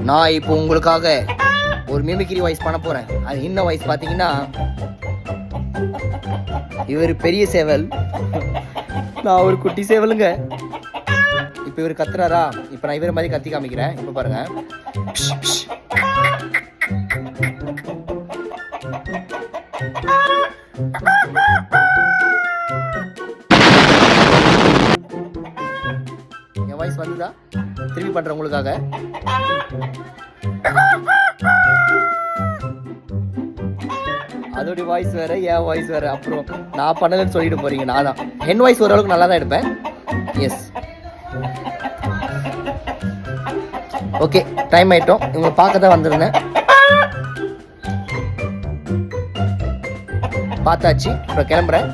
நான் இப்போ உங்களுக்காக ஒரு மிமிக்ரி வாய்ஸ் பண்ண போறேன். அது என்ன வாய்ஸ் பார்த்தீங்கன்னா, இவர் பெரிய சேவல், நான் ஒரு குட்டி சேவலுங்க. இப்போ இவர் கத்துறாரா? இப்போ நான் இவர் மாதிரி கத்தி காமிக்கிறேன். இப்போ பாருங்க. என் வாய்ஸ் வந்துதா? திரும்பி பண்றேன் உங்களுக்காக. அதோடைய வாய்ஸ் வேற, என் வாய்ஸ் வேற. அப்புறம் நான் பண்ணலன்னு சொல்லிட்டு போறீங்க. நான் தான் என் வாய்ஸ் ஓரளவுக்கு நல்லா தான் எடுப்பேன். எஸ், ஓகே, டைம் ஆயிட்டோம். இவங்களை பார்க்க தான் வந்திருந்தேன். பார்த்தாச்சு, இப்போ கிளம்புறேன்.